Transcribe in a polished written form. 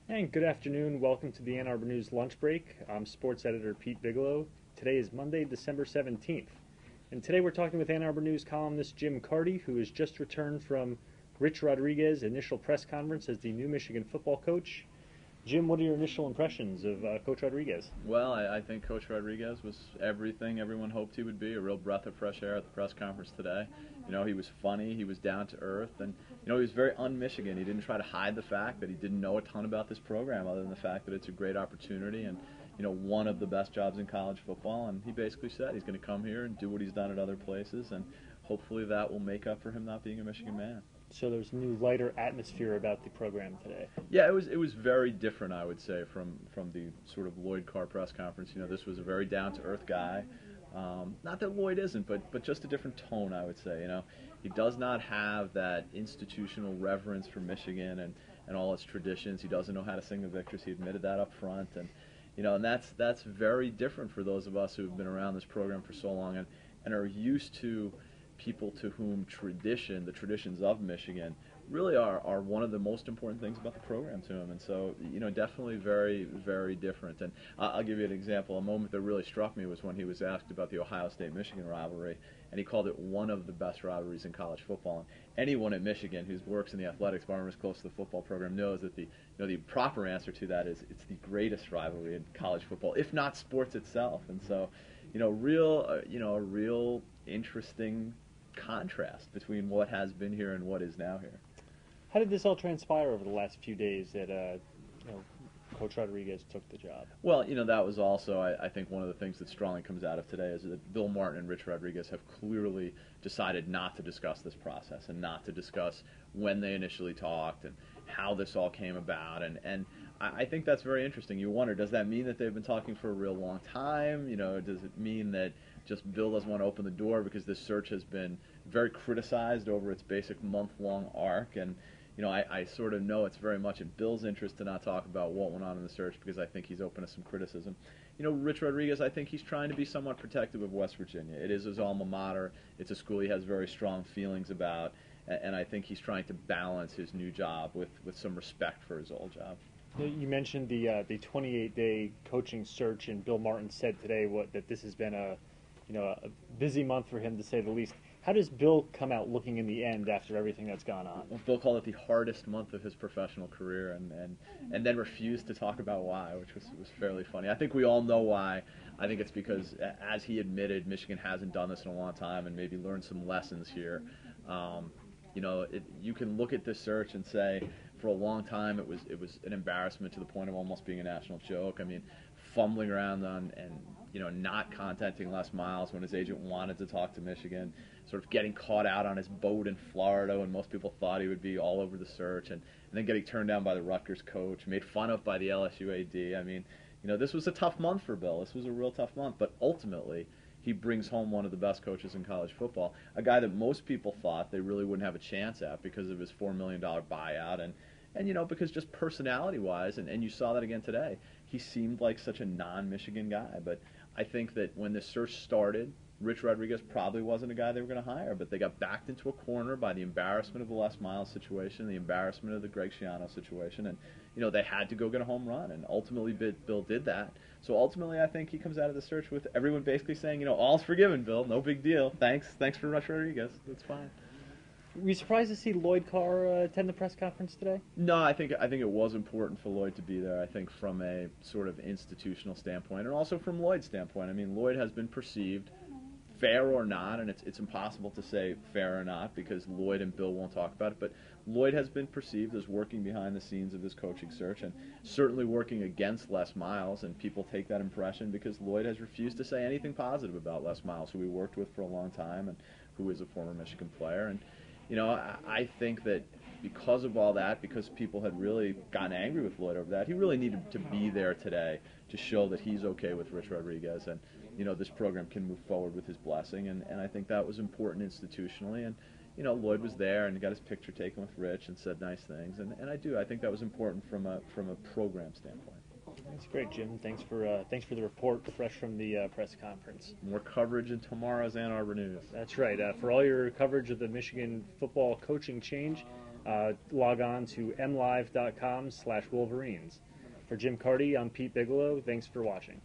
And good afternoon. Welcome to the Ann Arbor News Lunch Break. I'm sports editor Pete Bigelow. Today is Monday, December 17th. And today we're talking with Ann Arbor News columnist Jim Carty, who has just returned from Rich Rodriguez's initial press conference as the new Michigan football coach. Jim, what are your initial impressions of Coach Rodriguez? Well, I think Coach Rodriguez was everything everyone hoped he would be, a real breath of fresh air at the press conference today. You know, he was funny, he was down to earth, and, you know, he was very un-Michigan. He didn't try to hide the fact that he didn't know a ton about this program other than the fact that it's a great opportunity and, you know, one of the best jobs in college football. And he basically said he's going to come here and do what he's done at other places, and hopefully that will make up for him not being a Michigan man. So there's a new lighter atmosphere about the program today. Yeah, it was very different, I would say, from the sort of Lloyd Carr press conference. You know, this was a very down to earth guy. Not that Lloyd isn't, but just a different tone, I would say. You know, he does not have that institutional reverence for Michigan and all its traditions. He doesn't know how to sing the victors. He admitted that up front, and you know, and that's very different for those of us who have been around this program for so long and are used to people to whom the traditions of Michigan really are one of the most important things about the program to him. And so, you know, definitely very, very different. And I'll give you an example. A moment that really struck me was when he was asked about the Ohio State-Michigan rivalry, and he called it one of the best rivalries in college football. And anyone at Michigan who works in the athletics department, is close to the football program, knows that the proper answer to that is it's the greatest rivalry in college football, if not sports itself. And so, you know, a real interesting contrast between what has been here and what is now here. How did this all transpire over the last few days that Coach Rodriguez took the job? Well, you know, that was also, I think, one of the things that strongly comes out of today is that Bill Martin and Rich Rodriguez have clearly decided not to discuss this process and not to discuss when they initially talked and how this all came about. And I think that's very interesting. You wonder, does that mean that they've been talking for a real long time? You know, does it mean that just Bill doesn't want to open the door because this search has been very criticized over its basic month-long arc? And you know, I sort of know it's very much in Bill's interest to not talk about what went on in the search because I think he's open to some criticism. You know, Rich Rodriguez, I think he's trying to be somewhat protective of West Virginia. It is his alma mater. It's a school he has very strong feelings about, and I think he's trying to balance his new job with some respect for his old job. You mentioned the 28-day coaching search, and Bill Martin said today that this has been a busy month for him, to say the least. How does Bill come out looking in the end after everything that's gone on? Well, Bill called it the hardest month of his professional career, and then refused to talk about why, which was fairly funny. I think we all know why. I think it's because, as he admitted, Michigan hasn't done this in a long time and maybe learned some lessons here. You know, you can look at this search and say, for a long time, it was an embarrassment to the point of almost being a national joke. I mean, fumbling around and you know, not contacting Les Miles when his agent wanted to talk to Michigan, sort of getting caught out on his boat in Florida when most people thought he would be all over the search, and then getting turned down by the Rutgers coach, made fun of by the LSU AD. I mean, you know, this was a tough month for Bill. This was a real tough month, but ultimately he brings home one of the best coaches in college football, a guy that most people thought they really wouldn't have a chance at because of his $4 million buyout and you know, because just personality-wise, and you saw that again today, he seemed like such a non-Michigan guy. But I think that when the search started, Rich Rodriguez probably wasn't a guy they were going to hire, but they got backed into a corner by the embarrassment of the Les Miles situation, the embarrassment of the Greg Schiano situation, and you know, they had to go get a home run, and ultimately Bill did that. So ultimately, I think he comes out of the search with everyone basically saying, you know, all's forgiven, Bill, no big deal. Thanks for Rich Rodriguez. That's fine. Were you surprised to see Lloyd Carr attend the press conference today? No, I think it was important for Lloyd to be there. I think from a sort of institutional standpoint, and also from Lloyd's standpoint. I mean, Lloyd has been perceived, fair or not, and it's impossible to say fair or not because Lloyd and Bill won't talk about it, but Lloyd has been perceived as working behind the scenes of his coaching search and certainly working against Les Miles, and people take that impression because Lloyd has refused to say anything positive about Les Miles, who he worked with for a long time and who is a former Michigan player. And you know, I think that because of all that, because people had really gotten angry with Lloyd over that, he really needed to be there today to show that he's okay with Rich Rodriguez and, you know, this program can move forward with his blessing. And I think that was important institutionally. And, you know, Lloyd was there and got his picture taken with Rich and said nice things. And I think that was important from a program standpoint. That's great, Jim. Thanks for the report, fresh from the press conference. More coverage in tomorrow's Ann Arbor News. That's right. For all your coverage of the Michigan football coaching change, log on to mlive.com/Wolverines. For Jim Carty, I'm Pete Bigelow. Thanks for watching.